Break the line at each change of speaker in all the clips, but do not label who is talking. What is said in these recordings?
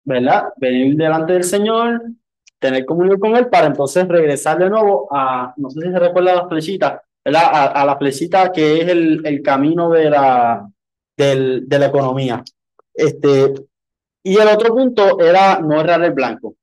¿verdad? Venir delante del Señor, tener comunión con Él para entonces regresar de nuevo a, no sé si se recuerda la flechita, ¿verdad? A la flechita que es el camino de la economía. Este, y el otro punto era no errar el blanco.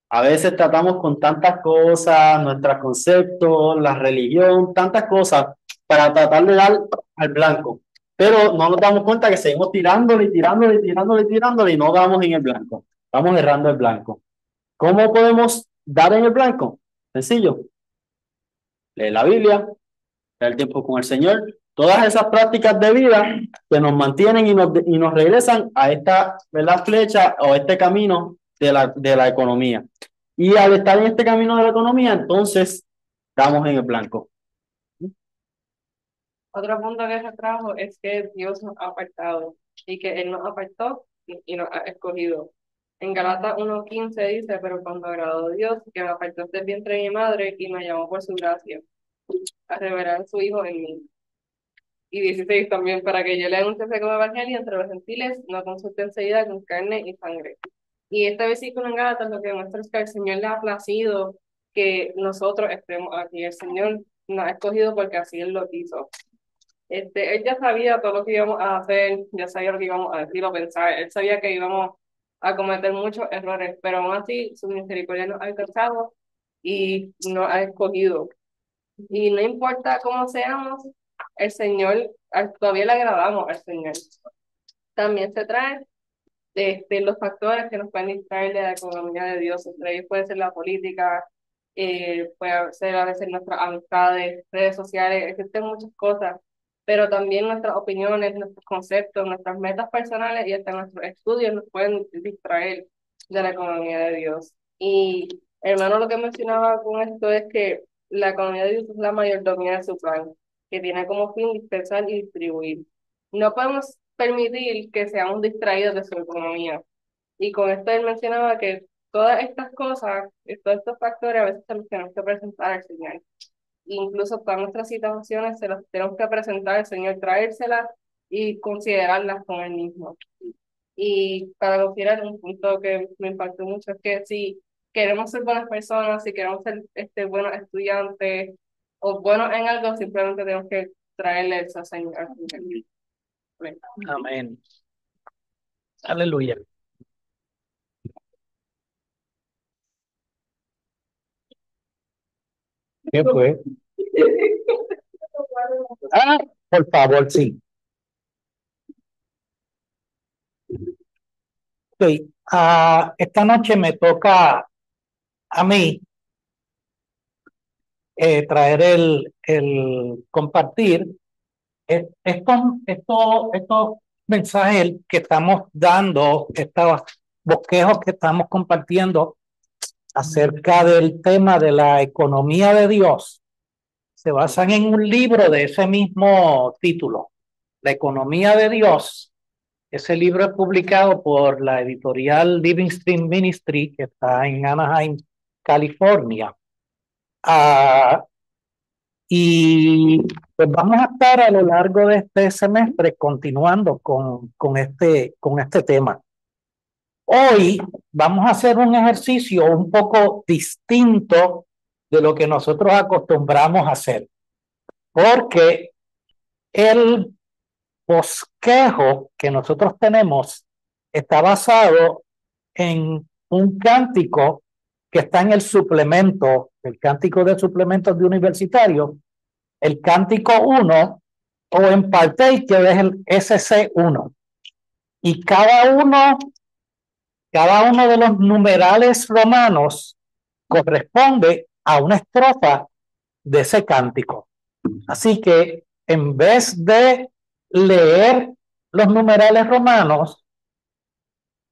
A veces tratamos con tantas cosas, nuestros conceptos, la religión, tantas cosas para tratar de dar al blanco. Pero no nos damos cuenta que seguimos tirándole, tirándole, tirándole, tirándole y no damos en el blanco. Estamos errando el blanco. ¿Cómo podemos dar en el blanco? Sencillo. Leer la Biblia, el tiempo con el Señor, todas esas prácticas de vida que nos mantienen y nos regresan a esta, ¿verdad? Flecha o este camino de la economía. Y al estar en este camino de la economía, entonces estamos en el blanco.
Otro punto que se trajo es que Dios nos ha apartado y que Él nos apartó y nos ha escogido. En Galatas 1:15 dice, pero cuando agradó Dios, que me apartó del vientre de mi madre y me llamó por su gracia, a revelar a su Hijo en mí. Y 16 también, para que yo le anuncie como evangelio entre los gentiles, no consulte enseguida con carne y sangre. Y este versículo en Gálatas lo que demuestra es que al Señor le ha placido que nosotros estemos aquí. El Señor nos ha escogido porque así Él lo quiso. Él ya sabía todo lo que íbamos a hacer, ya sabía lo que íbamos a decir o pensar, él sabía que íbamos a cometer muchos errores, pero aún así su misericordia nos ha alcanzado y nos ha escogido. Y no importa cómo seamos, el Señor, todavía le agradamos al Señor. También se trae los factores que nos pueden distraer de la economía de Dios. Entre ellos puede ser la política, puede ser a veces nuestras amistades, redes sociales, existen muchas cosas, pero también nuestras opiniones, nuestros conceptos, nuestras metas personales y hasta nuestros estudios nos pueden distraer de la economía de Dios. Y hermano, lo que mencionaba con esto es que la economía de Dios es la mayordomía de su plan, que tiene como fin dispersar y distribuir. No podemos permitir que seamos distraídos de su economía. Y con esto él mencionaba que todas estas cosas, todos estos factores a veces se los tenemos que presentar al Señor. Incluso todas nuestras situaciones se las tenemos que presentar al Señor, traérselas y considerarlas con Él mismo. Y para considerar un punto que me impactó mucho es que si queremos ser buenas personas, si queremos ser buenos estudiantes o buenos en algo, simplemente tenemos que traerle eso al Señor.
Amén. Aleluya. ¿Qué fue? Ah, por favor, sí. Sí. Esta noche me toca a mí traer el compartir estos mensajes que estamos dando, estos bosquejos que estamos compartiendo acerca del tema de la economía de Dios. Se basan en un libro de ese mismo título, La economía de Dios. Ese libro es publicado por la editorial Living Stream Ministry, que está en Anaheim, California. Ah, y pues vamos a estar a lo largo de este semestre continuando con este tema. Hoy vamos a hacer un ejercicio un poco distinto de lo que nosotros acostumbramos a hacer, porque el bosquejo que nosotros tenemos está basado en un cántico que está en el suplemento, el cántico de suplementos de universitario, el cántico 1, o en parte que es el SC1. Y cada uno de los numerales romanos corresponde a una estrofa de ese cántico. Así que en vez de leer los numerales romanos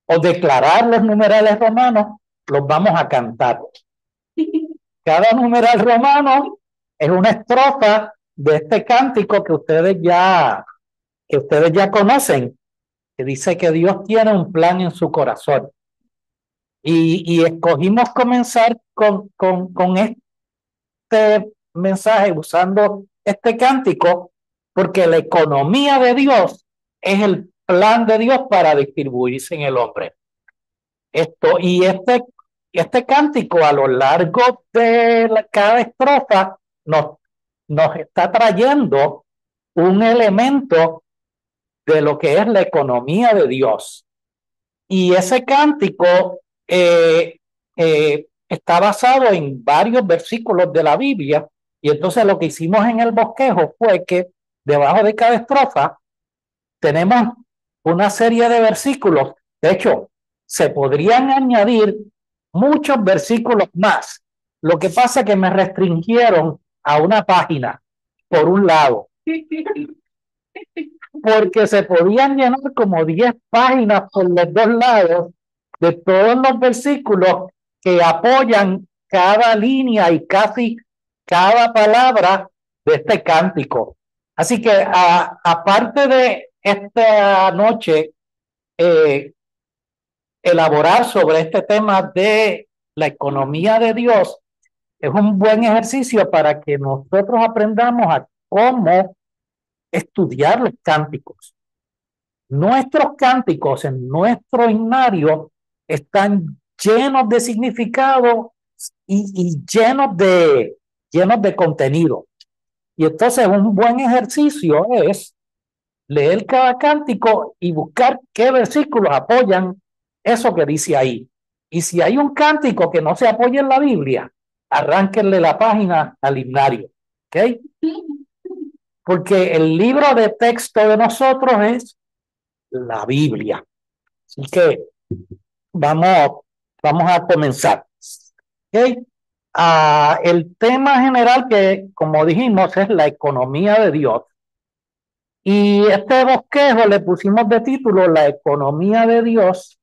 o declarar los numerales romanos, los vamos a cantar. Cada numeral romano es una estrofa de este cántico que ustedes ya conocen, que dice que Dios tiene un plan en su corazón. Y escogimos comenzar con este mensaje usando este cántico, porque la economía de Dios es el plan de Dios para distribuirse en el hombre. Y este cántico a lo largo de cada estrofa nos está trayendo un elemento de lo que es la economía de Dios. Y ese cántico está basado en varios versículos de la Biblia. Y entonces lo que hicimos en el bosquejo fue que debajo de cada estrofa tenemos una serie de versículos. De hecho, se podrían añadir muchos versículos más. Lo que pasa es que me restringieron a una página, por un lado, porque se podían llenar como 10 páginas por los dos lados de todos los versículos que apoyan cada línea y casi cada palabra de este cántico. Así que aparte de esta noche elaborar sobre este tema de la economía de Dios, es un buen ejercicio para que nosotros aprendamos a cómo estudiar los cánticos. Nuestros cánticos en nuestro himnario están llenos de significado y llenos de contenido. Y entonces un buen ejercicio es leer cada cántico y buscar qué versículos apoyan eso que dice ahí. Y si hay un cántico que no se apoya en la Biblia, arránquenle la página al himnario. ¿Ok? Porque el libro de texto de nosotros es la Biblia. Así que vamos a comenzar. ¿Okay? El tema general que, como dijimos, es la economía de Dios. Y este bosquejo le pusimos de título La economía de Dios,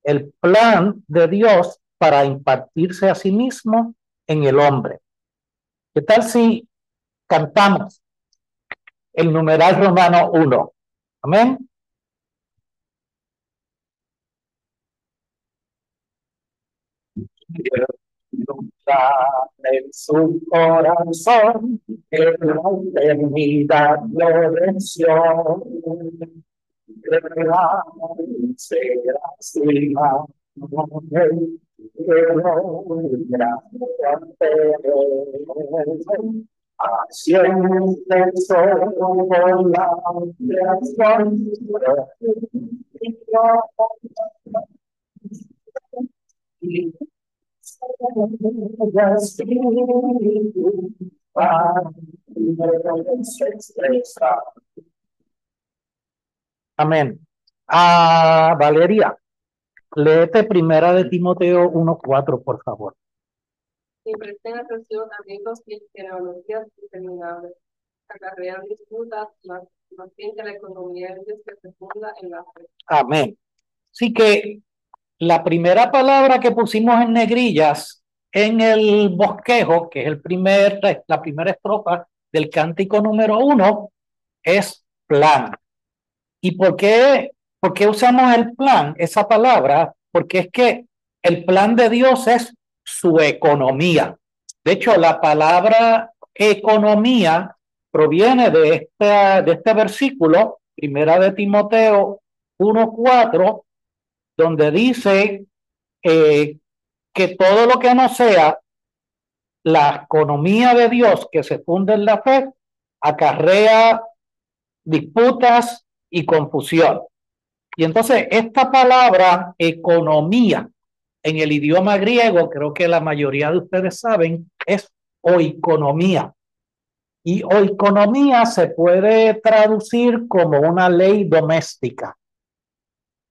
el plan de Dios para impartirse a sí mismo en el hombre. ¿Qué tal si cantamos el numeral romano 1? Amén. En su corazón que la eternidad floreció, será su imagen, haciendo solo la creación. Amén. Valeria, léete primera de Timoteo 1:4, por favor.
Y presten atención amigos y genealogías interminables. Acarrean disputas, más bien que la economía de Dios que se funda en la fe.
Amén. Así que la primera palabra que pusimos en negrillas en el bosquejo, que es la primera estrofa del cántico número 1, es plan. ¿Y por qué usamos el plan, esa palabra? Porque es que el plan de Dios es su economía. De hecho, la palabra economía proviene de este versículo, primera de Timoteo 1:4, donde dice que todo lo que no sea la economía de Dios que se funda en la fe acarrea disputas y confusión. Y entonces esta palabra economía en el idioma griego, creo que la mayoría de ustedes saben, es oikonomía. Y oikonomía se puede traducir como una ley doméstica.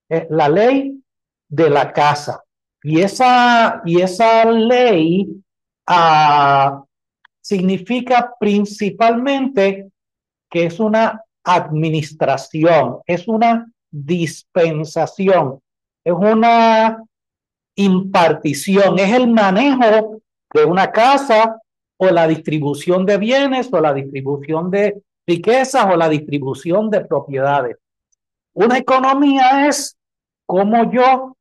Es la ley de la casa. Y esa ley significa principalmente que es una administración, es una dispensación, es una impartición, es el manejo de una casa o la distribución de bienes o la distribución de riquezas o la distribución de propiedades. Una economía es cómo yo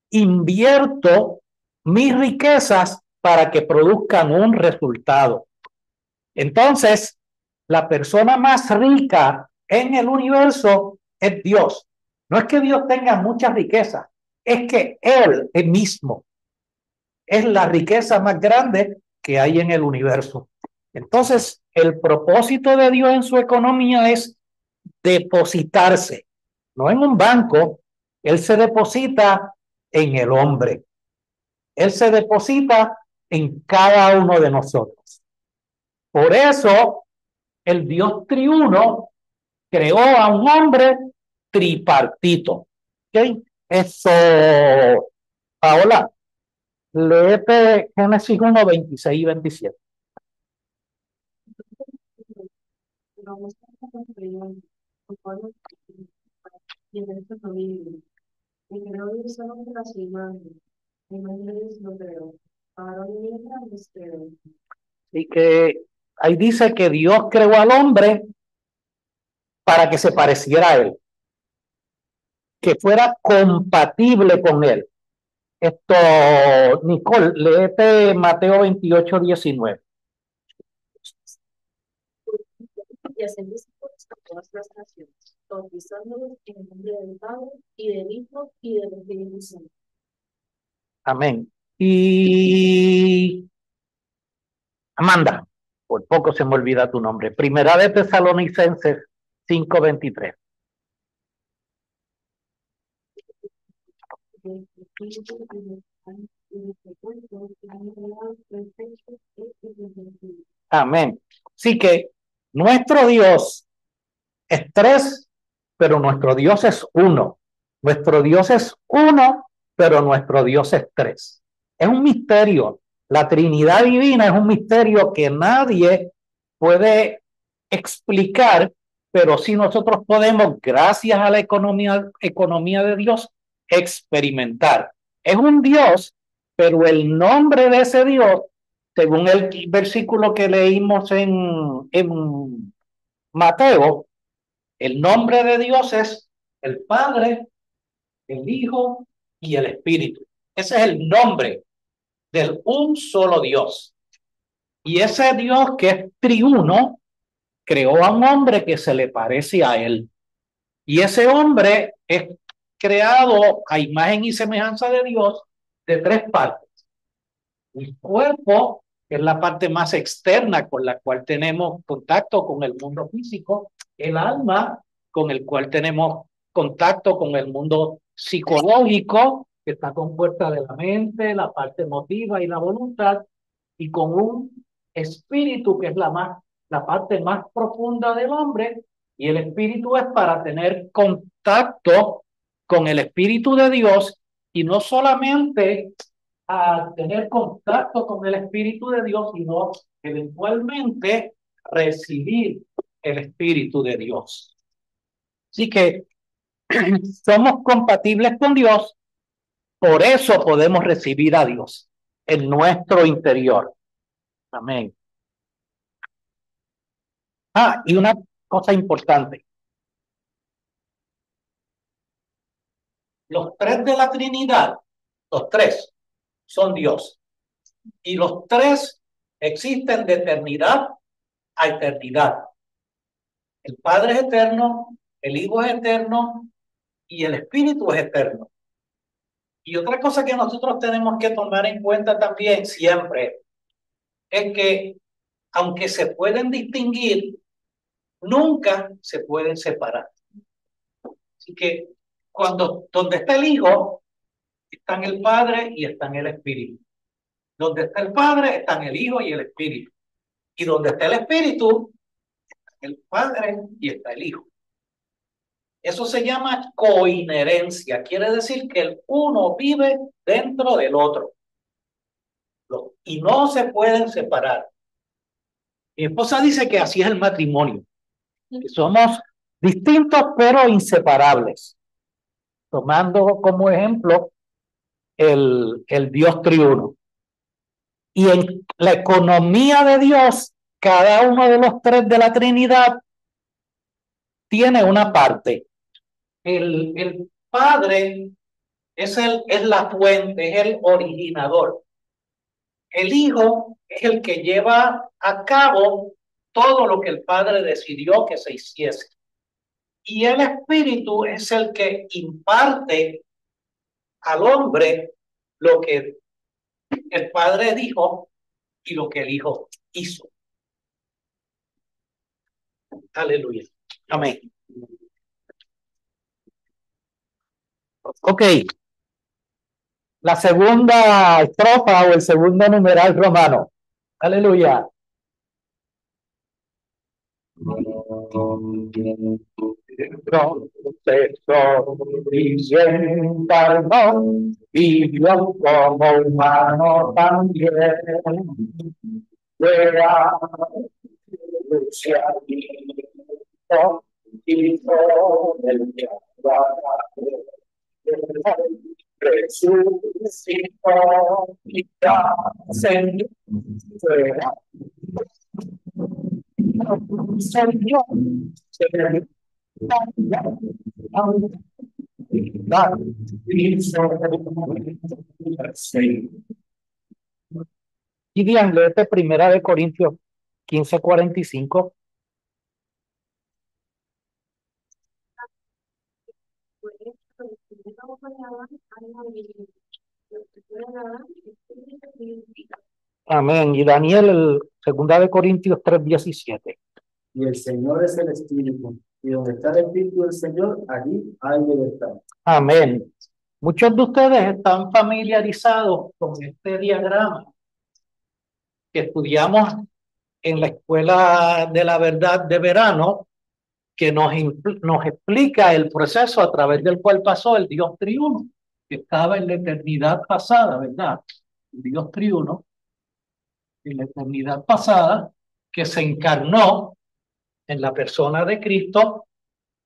invierto mis riquezas para que produzcan un resultado. Entonces, la persona más rica en el universo es Dios. No es que Dios tenga muchas riquezas, es que Él mismo es la riqueza más grande que hay en el universo. Entonces, el propósito de Dios en su economía es depositarse, no en un banco. Él se deposita en el hombre. Él se deposita en cada uno de nosotros. Por eso, el Dios triuno creó a un hombre tripartito. ¿Ok? Eso, Paola, léete Génesis 1, 26 y 27.
Vamos a construir conforme y en esto no vive. Y creo que solo que las imágenes, imágenes lo creo. Ahora mientras los creo.
Así que ahí dice que Dios creó al hombre para que se pareciera a él, que fuera compatible con él. Esto, Nicole, léete Mateo 28, 19.
Y hacer discípulos a todas las naciones, bautizándolos en el nombre del Padre y del Hijo y del Espíritu Santo.
Amén. Y Amanda, por poco se me olvida tu nombre. Primera de Tesalonicenses 5:23. Amén. Así que nuestro Dios es tres, pero nuestro Dios es uno. Nuestro Dios es uno, pero nuestro Dios es tres. Es un misterio. La Trinidad Divina es un misterio que nadie puede explicar, pero sí nosotros podemos, gracias a la economía de Dios, experimentar. Es un Dios, pero el nombre de ese Dios, según el versículo que leímos en Mateo, el nombre de Dios es el Padre, el Hijo y el Espíritu. Ese es el nombre del un solo Dios. Y ese Dios que es triuno creó a un hombre que se le parece a él. Y ese hombre es creado a imagen y semejanza de Dios de tres partes. El cuerpo, que es la parte más externa con la cual tenemos contacto con el mundo físico. El alma, con el cual tenemos contacto con el mundo psicológico, que está compuesta de la mente, la parte emotiva y la voluntad, y con un espíritu que es la parte más profunda del hombre, y el espíritu es para tener contacto con el espíritu de Dios, y no solamente a tener contacto con el espíritu de Dios, sino eventualmente recibir el espíritu de Dios. Así que somos compatibles con Dios, por eso podemos recibir a Dios en nuestro interior. Amén. Y una cosa importante. Los tres de la Trinidad, los tres, son Dios. Y los tres existen de eternidad a eternidad. El Padre es eterno, el Hijo es eterno y el Espíritu es eterno. Y otra cosa que nosotros tenemos que tomar en cuenta también siempre es que aunque se pueden distinguir, nunca se pueden separar. Así que donde está el Hijo, están el Padre y están el Espíritu. Donde está el Padre, están el Hijo y el Espíritu. Y donde está el Espíritu, está el Padre y está el Hijo. Eso se llama coinherencia. Quiere decir que el uno vive dentro del otro. Y no se pueden separar. Mi esposa dice que así es el matrimonio. Que somos distintos pero inseparables. Tomando como ejemplo el Dios triuno. Y en la economía de Dios, cada uno de los tres de la Trinidad tiene una parte. El Padre es la fuente, es el originador. El Hijo es el que lleva a cabo todo lo que el Padre decidió que se hiciese. Y el Espíritu es el que imparte al hombre lo que el Padre dijo y lo que el Hijo hizo. Aleluya. Amén. Ok. La segunda estrofa o el segundo numeral romano. Aleluya. Proceso y se encarnó, vivió como humano también. Fuera hizo el resucitó y ascendió. Y bien, léete Primera de Corintios 15:45. Amén. Y Daniel, el Segunda de Corintios 3:17.
Y el Señor es el Espíritu, y donde está el Espíritu del Señor, allí hay libertad.
Amén. Muchos de ustedes están familiarizados con este diagrama que estudiamos en la Escuela de la Verdad de verano, que nos explica el proceso a través del cual pasó el Dios triuno, que estaba en la eternidad pasada, ¿verdad? El Dios triuno, en la eternidad pasada, que se encarnó en la persona de Cristo,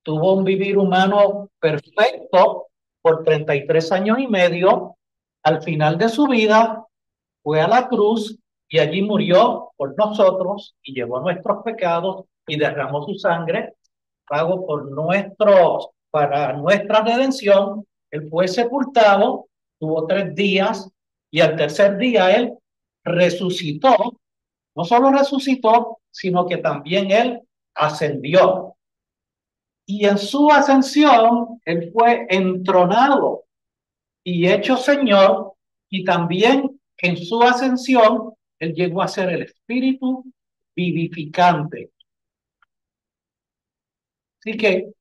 tuvo un vivir humano perfecto por 33 años y medio. Al final de su vida fue a la cruz y allí murió por nosotros y llevó nuestros pecados y derramó su sangre, pago para nuestra redención. Él fue sepultado, tuvo 3 días y al tercer día él resucitó. No solo resucitó, sino que también él ascendió. Y en su ascensión, él fue entronado y hecho Señor, y también en su ascensión, él llegó a ser el Espíritu vivificante. Así que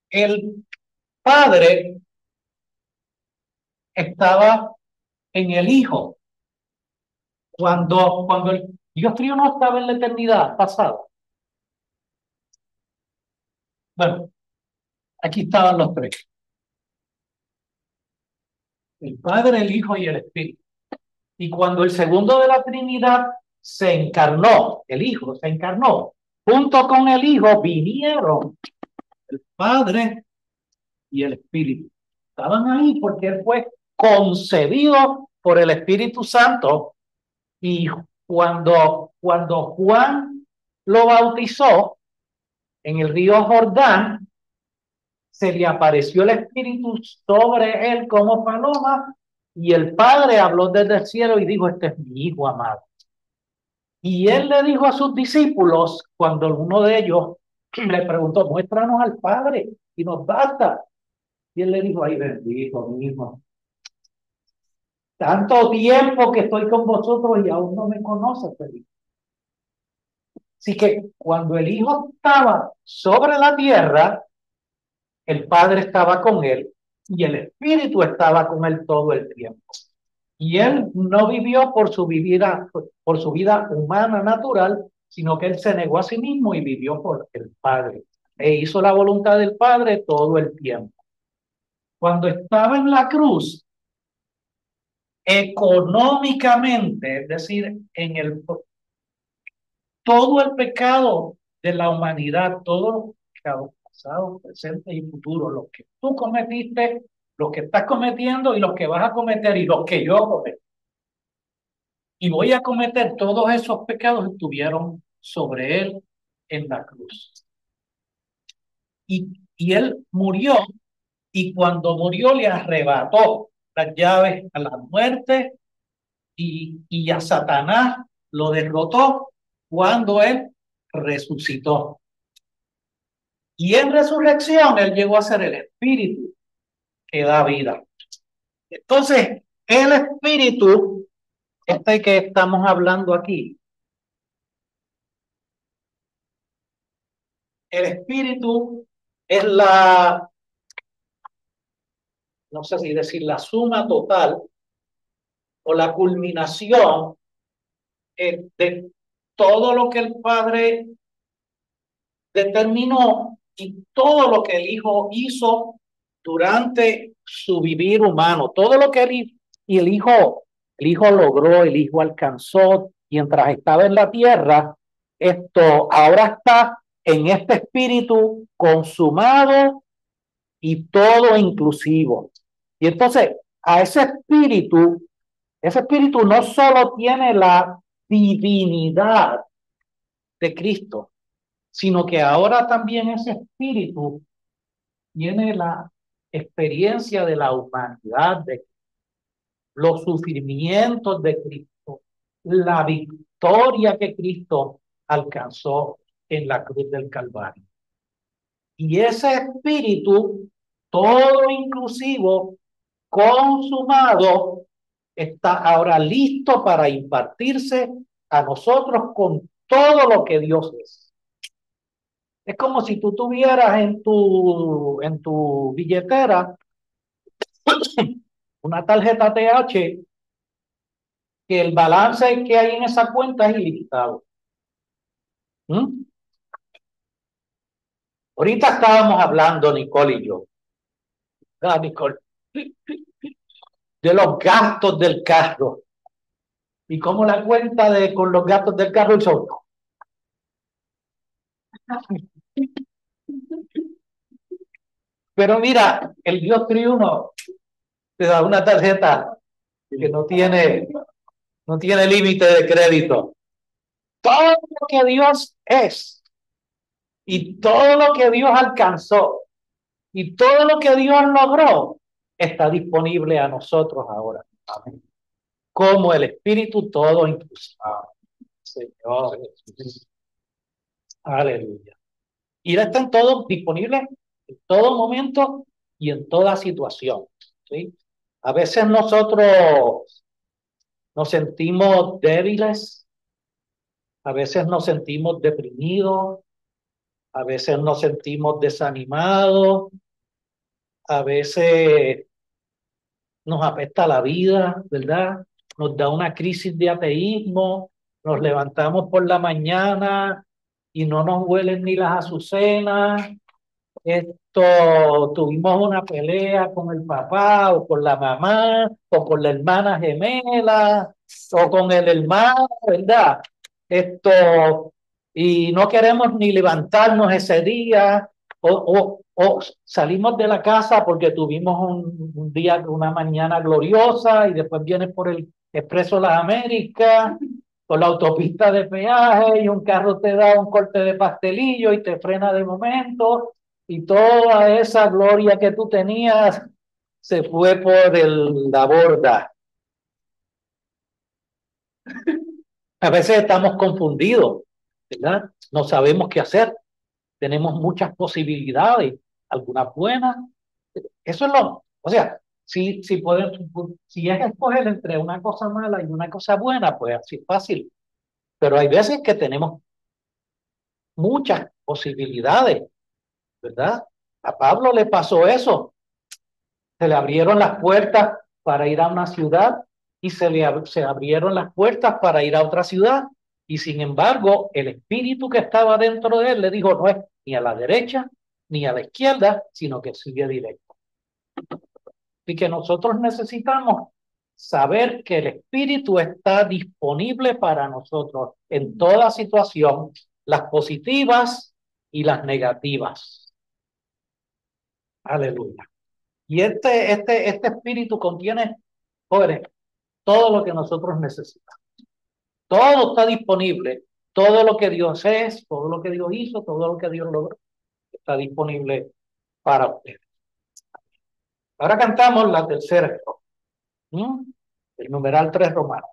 el Padre estaba en el Hijo. Cuando el Dios triuno estaba en la eternidad pasada. Bueno, aquí estaban los tres. El Padre, el Hijo y el Espíritu. Y cuando el segundo de la Trinidad se encarnó, el Hijo se encarnó, junto con el Hijo vinieron el Padre y el Espíritu. Estaban ahí porque él fue concebido por el Espíritu Santo. Y cuando Juan lo bautizó en el río Jordán, se le apareció el Espíritu sobre él como paloma, y el Padre habló desde el cielo y dijo: este es mi Hijo amado. Y él le dijo a sus discípulos, cuando uno de ellos le preguntó: muéstranos al Padre y nos basta. Y él le dijo: ay, bendito mi hijo, tanto tiempo que estoy con vosotros y aún no me conoces, Felipe. Así que cuando el Hijo estaba sobre la tierra, el Padre estaba con él y el Espíritu estaba con él todo el tiempo. Y él no vivió por su vida humana natural, sino que él se negó a sí mismo y vivió por el Padre. E hizo la voluntad del Padre todo el tiempo. Cuando estaba en la cruz, económicamente, es decir, todo el pecado de la humanidad, todos los pecados pasados, presentes y futuros, los que tú cometiste, los que estás cometiendo y los que vas a cometer y los que yo cometí. Y voy a cometer, todos esos pecados estuvieron sobre él en la cruz. Y él murió, y cuando murió le arrebató las llaves a la muerte y a Satanás lo derrotó cuando él resucitó. Y en resurrección él llegó a ser el Espíritu que da vida. Entonces, el espíritu, este que estamos hablando aquí, el espíritu es no sé si decir, la suma total o la culminación de todo lo que el Padre determinó y todo lo que el Hijo hizo durante su vivir humano, todo lo que el Hijo logró, el Hijo alcanzó mientras estaba en la tierra, esto ahora está en este espíritu consumado y todo inclusivo. Y entonces, a ese espíritu no solo tiene la divinidad de Cristo, sino que ahora también ese espíritu tiene la experiencia de la humanidad, de los sufrimientos de Cristo, la victoria que Cristo alcanzó en la cruz del Calvario. Y ese espíritu, todo inclusivo, consumado, está ahora listo para impartirse a nosotros con todo lo que Dios es. Es como si tú tuvieras en tu billetera una tarjeta TH que el balance que hay en esa cuenta es ilimitado. ¿Mm? Ahorita estábamos hablando, Nicole y yo, Nicole, de los gastos del carro y cómo la cuenta con los gastos del carro son. Pero mira, el Dios triuno te da una tarjeta que no tiene límite de crédito. Todo lo que Dios es y todo lo que Dios alcanzó y todo lo que Dios logró está disponible a nosotros ahora. Amén. Como el Espíritu todo inclusive. Señor Jesús. Aleluya. Y están todos disponibles en todo momento y en toda situación. ¿Sí? A veces nosotros nos sentimos débiles, a veces nos sentimos deprimidos, a veces nos sentimos desanimados, a veces nos apesta la vida, ¿verdad? Nos da una crisis de ateísmo, nos levantamos por la mañana y no nos huelen ni las azucenas. Tuvimos una pelea con el papá o con la mamá o con la hermana gemela o con el hermano, ¿verdad? Y no queremos ni levantarnos ese día o salimos de la casa porque tuvimos un día, una mañana gloriosa y después vienes por el Expreso Las Américas, por la autopista de peaje y un carro te da un corte de pastelillo y te frena de momento y toda esa gloria que tú tenías se fue por la borda. A veces estamos confundidos, ¿verdad? No sabemos qué hacer. Tenemos muchas posibilidades, algunas buenas. Eso es o sea, si es escoger entre una cosa mala y una cosa buena, pues así es fácil. Pero hay veces que tenemos muchas posibilidades, ¿verdad? A Pablo le pasó eso. Se le abrieron las puertas para ir a una ciudad y se abrieron las puertas para ir a otra ciudad. Y sin embargo, el espíritu que estaba dentro de él le dijo, no es ni a la derecha ni a la izquierda, sino que sigue directo. Y que nosotros necesitamos saber que el espíritu está disponible para nosotros en toda situación, las positivas y las negativas. Aleluya. Y este espíritu contiene, jóvenes, todo lo que nosotros necesitamos. Todo está disponible. Todo lo que Dios es, todo lo que Dios hizo, todo lo que Dios logró, está disponible para ustedes. Ahora cantamos la tercera estrofa. El numeral 3 romano.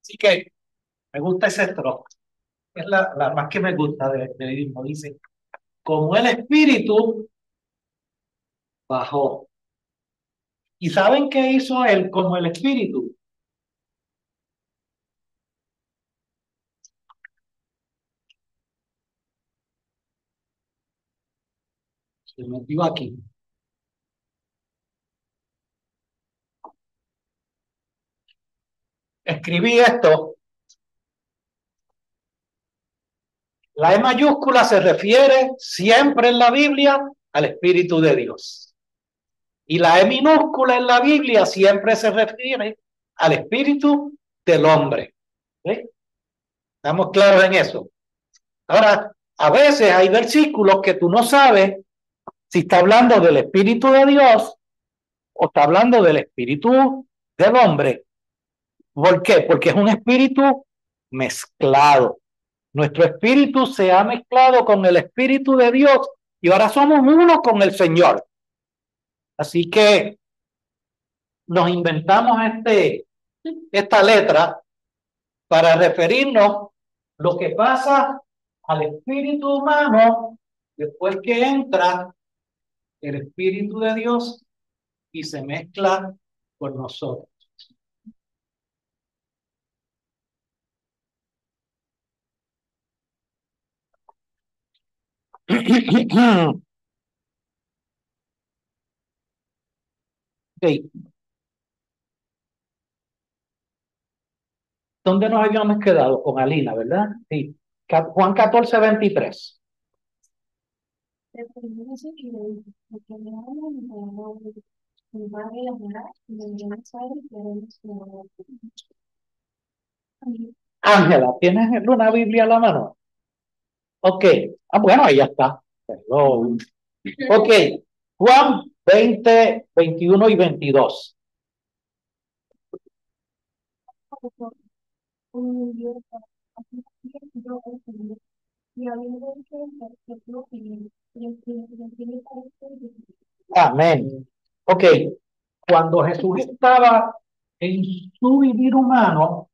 Así que me gusta ese trozo. Es la más que me gusta del himno. Dice, como el Espíritu bajó. ¿Y saben qué hizo él como el Espíritu? Se metió aquí. Escribí esto. La E mayúscula se refiere siempre en la Biblia al Espíritu de Dios. Y la E minúscula en la Biblia siempre se refiere al Espíritu del hombre. ¿Sí? ¿Estamos claros en eso? Ahora, a veces hay versículos que tú no sabes si está hablando del Espíritu de Dios o está hablando del Espíritu del hombre. ¿Por qué? Porque es un espíritu mezclado. Nuestro espíritu se ha mezclado con el Espíritu de Dios y ahora somos uno con el Señor. Así que nos inventamos esta letra para referirnos lo que pasa al espíritu humano después que entra el Espíritu de Dios y se mezcla con nosotros. Okay. ¿Dónde nos habíamos quedado? Con Alina, ¿verdad? Sí. Juan 14:23. Ángela, ¿tienes una Biblia a la mano? Ok. Bueno, ahí ya está. Perdón. Ok. Juan 20, 21 y 22. Amén. Ok. Cuando Jesús estaba en su vivir humano,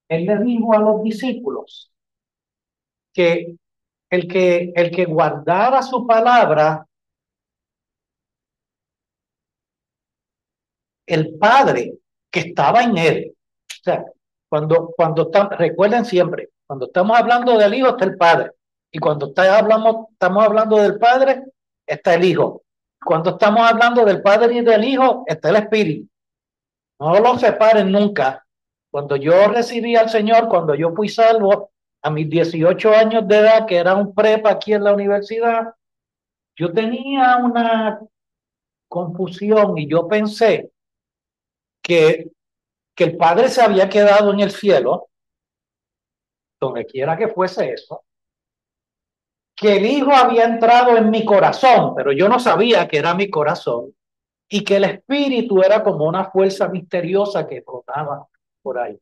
él le dijo a los discípulos que el que guardara su palabra, el Padre que estaba en él. O sea, recuerden siempre, cuando estamos hablando del Hijo está el Padre. Y cuando estamos hablando del Padre, está el Hijo. Cuando estamos hablando del Padre y del Hijo, está el Espíritu. No lo separen nunca. Cuando yo recibí al Señor, cuando yo fui salvo, a mis 18 años de edad, que era un prepa aquí en la universidad, yo tenía una confusión y yo pensé que, que el Padre se había quedado en el cielo, donde quiera que fuese eso, que el Hijo había entrado en mi corazón, pero yo no sabía que era mi corazón, y que el Espíritu era como una fuerza misteriosa que flotaba por ahí.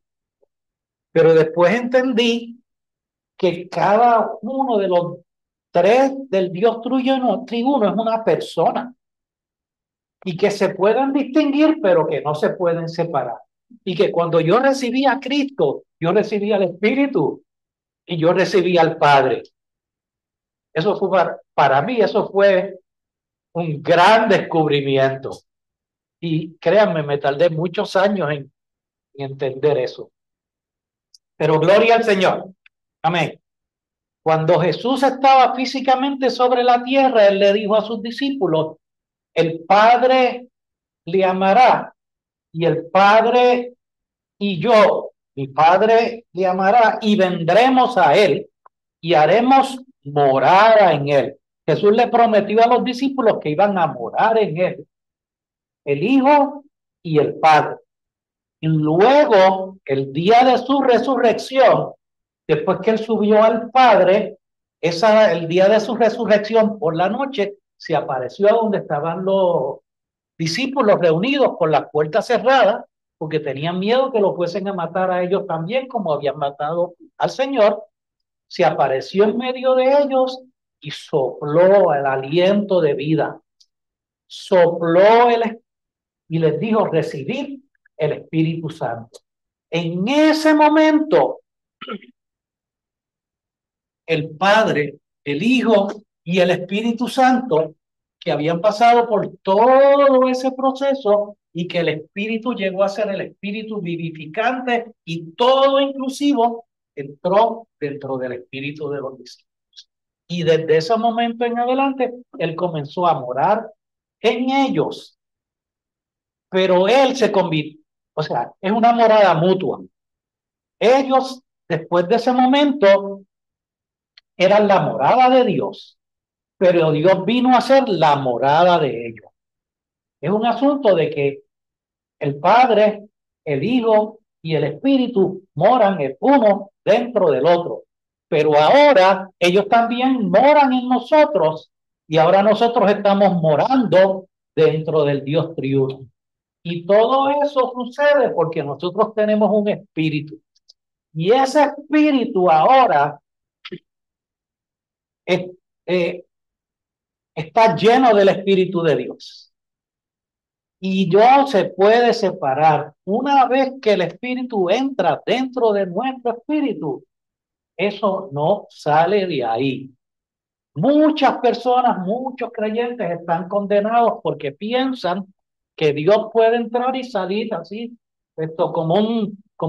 Pero después entendí que cada uno de los tres del Dios triuno es una persona y que se pueden distinguir, pero que no se pueden separar. Y que cuando yo recibí a Cristo, yo recibí al Espíritu y yo recibí al Padre. Eso fue para mí, eso fue un gran descubrimiento. Y créanme, me tardé muchos años en entender eso. Pero gloria al Señor. Amén. Cuando Jesús estaba físicamente sobre la tierra, él le dijo a sus discípulos, el Padre le amará y el Padre y yo, mi Padre le amará y vendremos a él y haremos morada en él. Jesús le prometió a los discípulos que iban a morar en él, el Hijo y el Padre. Y luego, el día de su resurrección, después que él subió al Padre, el día de su resurrección por la noche, se apareció donde estaban los discípulos reunidos con las puertas cerradas, porque tenían miedo que lo fuesen a matar a ellos también, como habían matado al Señor. Se apareció en medio de ellos y sopló el aliento de vida. Sopló y les dijo: recibid el Espíritu Santo. En ese momento, el Padre, el Hijo y el Espíritu Santo, que habían pasado por todo ese proceso y que el Espíritu llegó a ser el Espíritu vivificante y todo inclusivo, entró dentro del Espíritu de los discípulos. Y desde ese momento en adelante, Él comenzó a morar en ellos, pero Él se convirtió, o sea, es una morada mutua. Ellos, después de ese momento, eran la morada de Dios, pero Dios vino a ser la morada de ellos. Es un asunto de que el Padre, el Hijo y el Espíritu moran el uno dentro del otro, pero ahora ellos también moran en nosotros y ahora nosotros estamos morando dentro del Dios triuno. Y todo eso sucede porque nosotros tenemos un espíritu y ese espíritu ahora es, eh, está lleno del Espíritu de Dios. Y no se puede separar. Una vez que el Espíritu entra dentro de nuestro espíritu, eso no sale de ahí. Muchas personas, muchos creyentes están condenados porque piensan que Dios puede entrar y salir así, esto como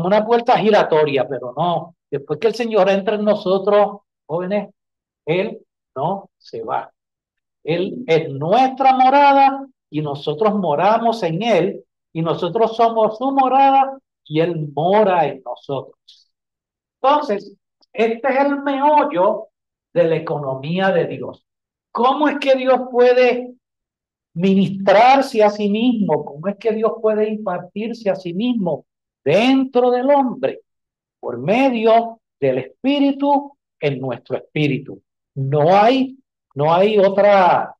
una puerta giratoria, pero no. Después que el Señor entra en nosotros, jóvenes, Él no se va. Él es nuestra morada y nosotros moramos en Él y nosotros somos su morada y Él mora en nosotros. Entonces, este es el meollo de la economía de Dios. ¿Cómo es que Dios puede ministrarse a sí mismo? ¿Cómo es que Dios puede impartirse a sí mismo dentro del hombre? Por medio del Espíritu en nuestro espíritu. No hay otra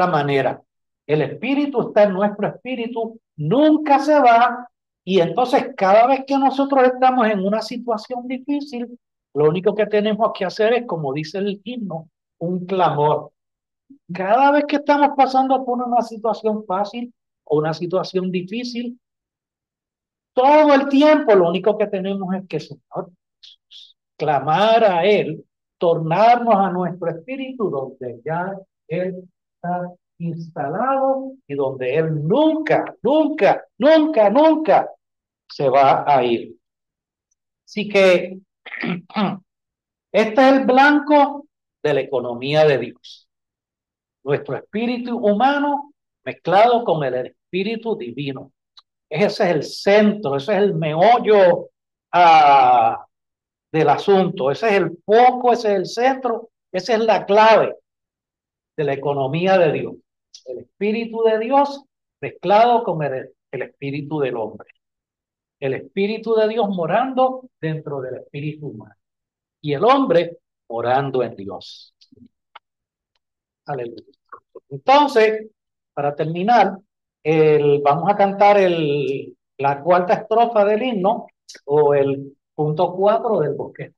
manera. El Espíritu está en nuestro espíritu, nunca se va, y entonces cada vez que nosotros estamos en una situación difícil, lo único que tenemos que hacer es, como dice el himno, un clamor. Cada vez que estamos pasando por una situación fácil o una situación difícil, todo el tiempo lo único que tenemos es que, Señor, clamar a Él, tornarnos a nuestro espíritu donde ya Él está instalado y donde Él nunca, nunca, nunca, nunca se va a ir. Así que este es el blanco de la economía de Dios. Nuestro espíritu humano mezclado con el espíritu divino. Ese es el centro, ese es el meollo del asunto. Ese es el foco, ese es el centro, esa es la clave de la economía de Dios. El espíritu de Dios mezclado con el espíritu del hombre. El espíritu de Dios morando dentro del espíritu humano. Y el hombre morando en Dios. Aleluya. Entonces, para terminar, vamos a cantar la cuarta estrofa del himno o el punto 4 del bosque.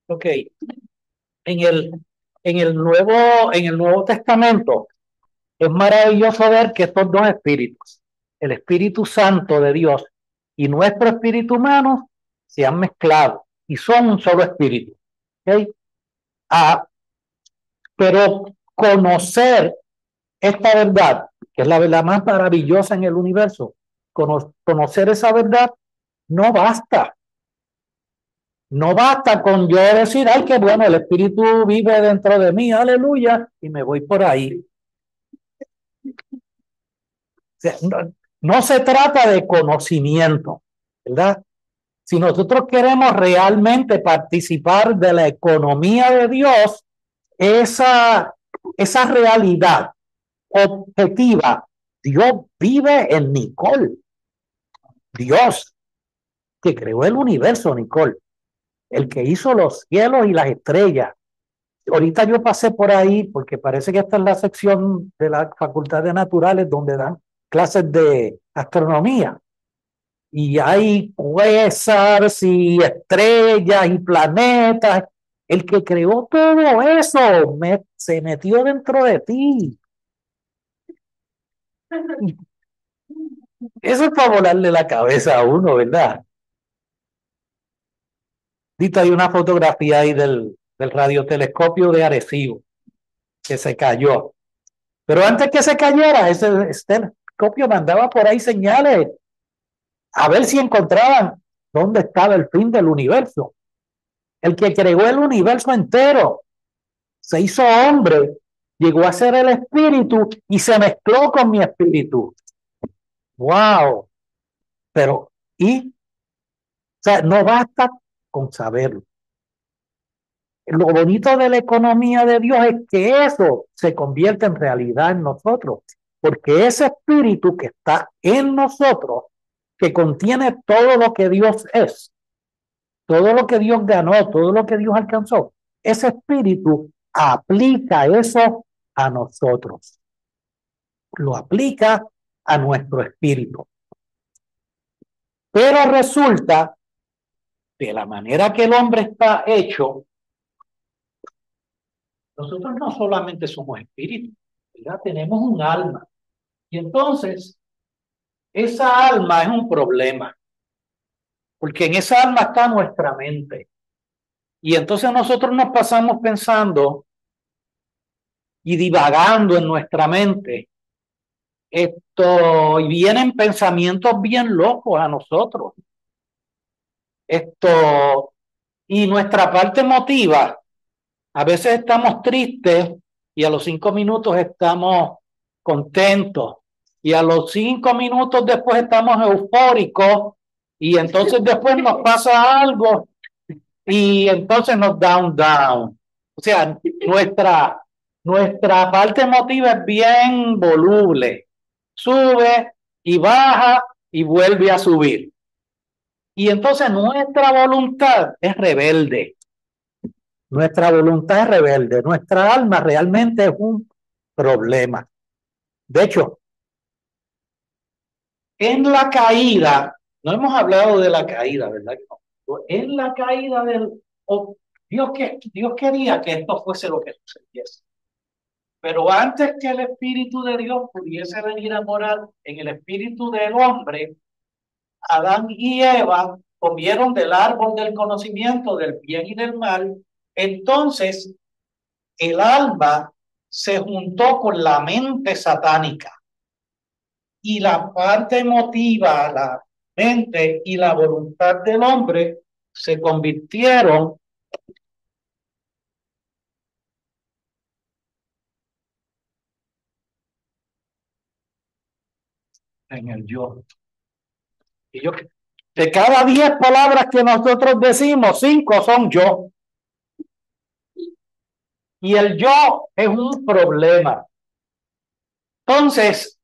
Ok, en el Nuevo Testamento es maravilloso ver que estos dos espíritus, el Espíritu Santo de Dios y nuestro espíritu humano se han mezclado y son un solo espíritu. ¿Okay? Pero conocer esta verdad, que es la verdad más maravillosa en el universo, conocer esa verdad no basta. No basta con yo decir, ay, qué bueno, el espíritu vive dentro de mí, aleluya, y me voy por ahí. O sea, no se trata de conocimiento, ¿verdad? Si nosotros queremos realmente participar de la economía de Dios, esa realidad objetiva, Dios vive en Nicole. Dios que creó el universo, Nicole, el que hizo los cielos y las estrellas. Ahorita yo pasé por ahí porque parece que esta es la sección de la Facultad de Naturales donde dan clases de astronomía. Y hay cuésares y estrellas y planetas. El que creó todo eso se metió dentro de ti. Eso es para volarle la cabeza a uno, ¿verdad? Dito, hay una fotografía ahí del radiotelescopio de Arecibo que se cayó. Pero antes que se cayera, ese telescopio mandaba por ahí señales a ver si encontraban dónde estaba el fin del universo. El que creó el universo entero se hizo hombre, llegó a ser el espíritu y se mezcló con mi espíritu. ¡Wow! Pero, o sea, no basta con saberlo. Lo bonito de la economía de Dios es que eso se convierte en realidad en nosotros, porque ese espíritu que está en nosotros, que contiene todo lo que Dios es, todo lo que Dios ganó, todo lo que Dios alcanzó, ese espíritu aplica eso a nosotros, lo aplica a nuestro espíritu. Pero resulta, de la manera que el hombre está hecho, nosotros no solamente somos espíritu, ¿verdad? Tenemos un alma. Y entonces, esa alma es un problema, porque en esa alma está nuestra mente. Y entonces nosotros nos pasamos pensando y divagando en nuestra mente. Y vienen pensamientos bien locos a nosotros. Y nuestra parte emotiva, a veces estamos tristes y a los 5 minutos estamos contentos. Y a los 5 minutos después estamos eufóricos y entonces después nos pasa algo y entonces nos da un down. O sea, nuestra parte emotiva es bien voluble. Sube y baja y vuelve a subir. Y entonces nuestra voluntad es rebelde. Nuestra voluntad es rebelde. Nuestra alma realmente es un problema. De hecho, en la caída, no hemos hablado de la caída, ¿verdad? En la caída Dios quería que esto fuese lo que sucediese. Pero antes que el Espíritu de Dios pudiese venir a morar en el espíritu del hombre, Adán y Eva comieron del árbol del conocimiento del bien y del mal. Entonces, el alma se juntó con la mente satánica. Y la parte emotiva, la mente y la voluntad del hombre se convirtieron en el yo. Y yo, de cada 10 palabras que nosotros decimos, 5 son yo. Y el yo es un problema. Entonces,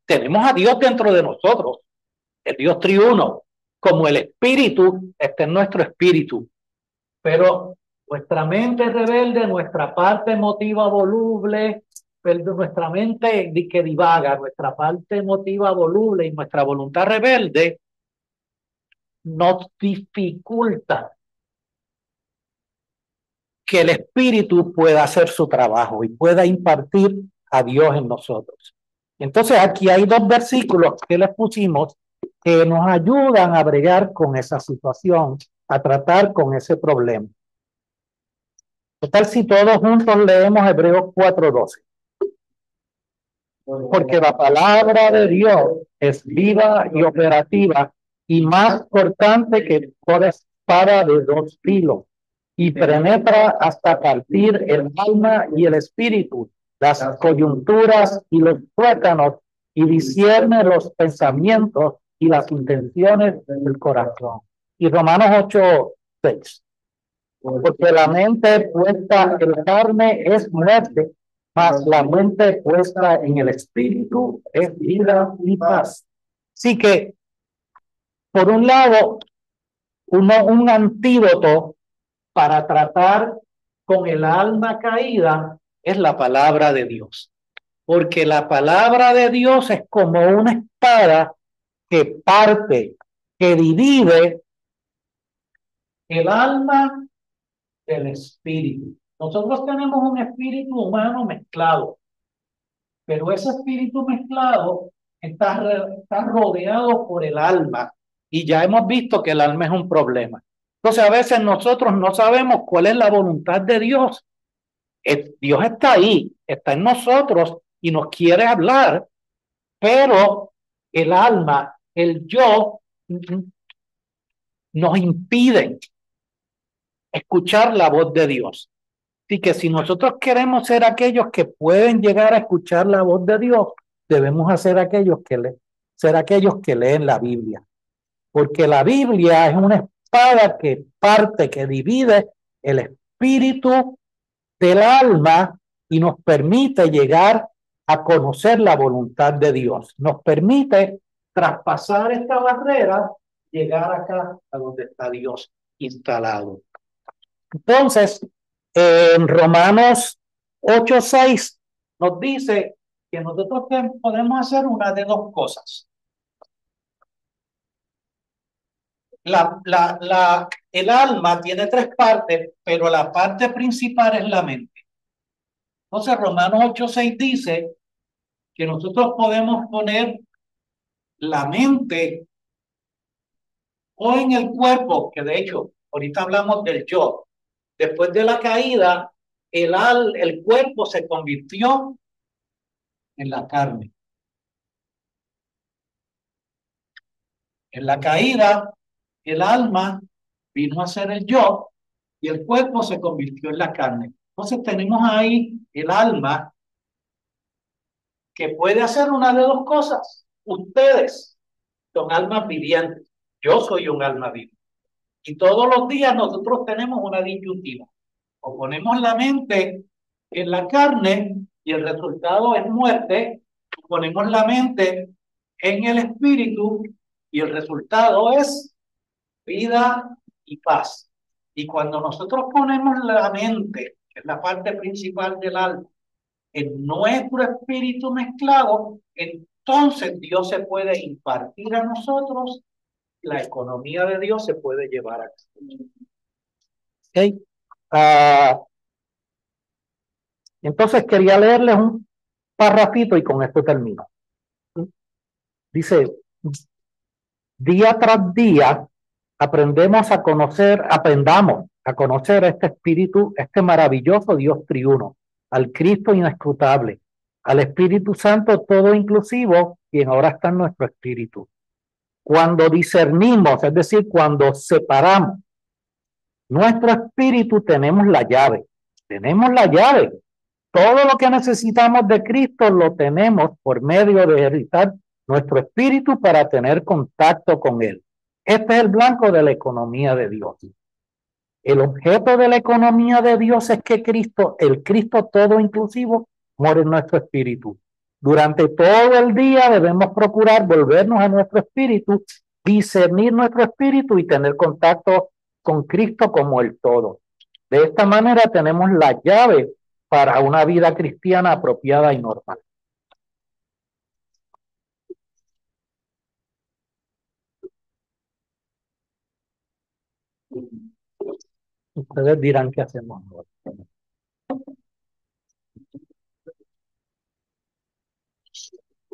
tenemos a Dios dentro de nosotros, el Dios triuno, como el espíritu está en nuestro espíritu. Pero nuestra mente rebelde, nuestra parte emotiva voluble, nuestra mente que divaga, nuestra parte emotiva voluble y nuestra voluntad rebelde nos dificulta que el espíritu pueda hacer su trabajo y pueda impartir a Dios en nosotros. Entonces aquí hay 2 versículos que les pusimos que nos ayudan a bregar con esa situación, a tratar con ese problema. Total, si todos juntos leemos Hebreos 4:12. Porque la palabra de Dios es viva y operativa y más cortante que toda espada de dos filos y penetra hasta partir el alma y el espíritu, las coyunturas y los tuétanos, y discierne los pensamientos y las intenciones del corazón. Y Romanos 8:6. Porque la mente puesta en la carne es muerte, mas la mente puesta en el espíritu es vida y paz. Así que, por un lado, un antídoto para tratar con el alma caída es la palabra de Dios. Porque la palabra de Dios es como una espada que parte, que divide el alma del espíritu. Nosotros tenemos un espíritu humano mezclado, pero ese espíritu mezclado está rodeado por el alma y ya hemos visto que el alma es un problema. Entonces a veces nosotros no sabemos cuál es la voluntad de Dios. Dios está ahí, está en nosotros y nos quiere hablar, pero el alma, el yo, nos impiden escuchar la voz de Dios. Así que si nosotros queremos ser aquellos que pueden llegar a escuchar la voz de Dios, debemos ser aquellos que leen la Biblia. Porque la Biblia es una espada que parte, que divide el espíritu del alma y nos permite llegar a conocer la voluntad de Dios. Nos permite traspasar esta barrera, llegar acá a donde está Dios instalado. Entonces, en Romanos 8:6 nos dice que nosotros podemos hacer una de dos cosas. El alma tiene tres partes, pero la parte principal es la mente. Entonces, Romanos 8:6 dice que nosotros podemos poner la mente o en el cuerpo, que de hecho, ahorita hablamos del yo. Después de la caída, el cuerpo se convirtió en la carne. En la caída, el alma vino a ser el yo y el cuerpo se convirtió en la carne. Entonces tenemos ahí el alma que puede hacer una de dos cosas. Ustedes son almas vivientes. Yo soy un alma viva. Y todos los días nosotros tenemos una disyuntiva. O ponemos la mente en la carne y el resultado es muerte. O ponemos la mente en el espíritu y el resultado es vida y paz. Y cuando nosotros ponemos la mente, que es la parte principal del alma, en nuestro espíritu mezclado, entonces Dios se puede impartir a nosotros, la economía de Dios se puede llevar a cabo. Okay. Entonces quería leerles un parrafito y con esto termino. Dice, día tras día aprendamos a conocer a este espíritu, este maravilloso Dios triuno, al Cristo inescrutable, al Espíritu Santo todo inclusivo, quien ahora está en nuestro espíritu. Cuando discernimos, es decir, cuando separamos nuestro espíritu, tenemos la llave. Tenemos la llave. Todo lo que necesitamos de Cristo lo tenemos por medio de ejercitar nuestro espíritu para tener contacto con Él. Este es el blanco de la economía de Dios. El objeto de la economía de Dios es que Cristo, el Cristo todo inclusivo, muere en nuestro espíritu. Durante todo el día debemos procurar volvernos a nuestro espíritu, discernir nuestro espíritu y tener contacto con Cristo como el todo. De esta manera tenemos la llave para una vida cristiana apropiada y normal. Ustedes dirán qué hacemos ahora.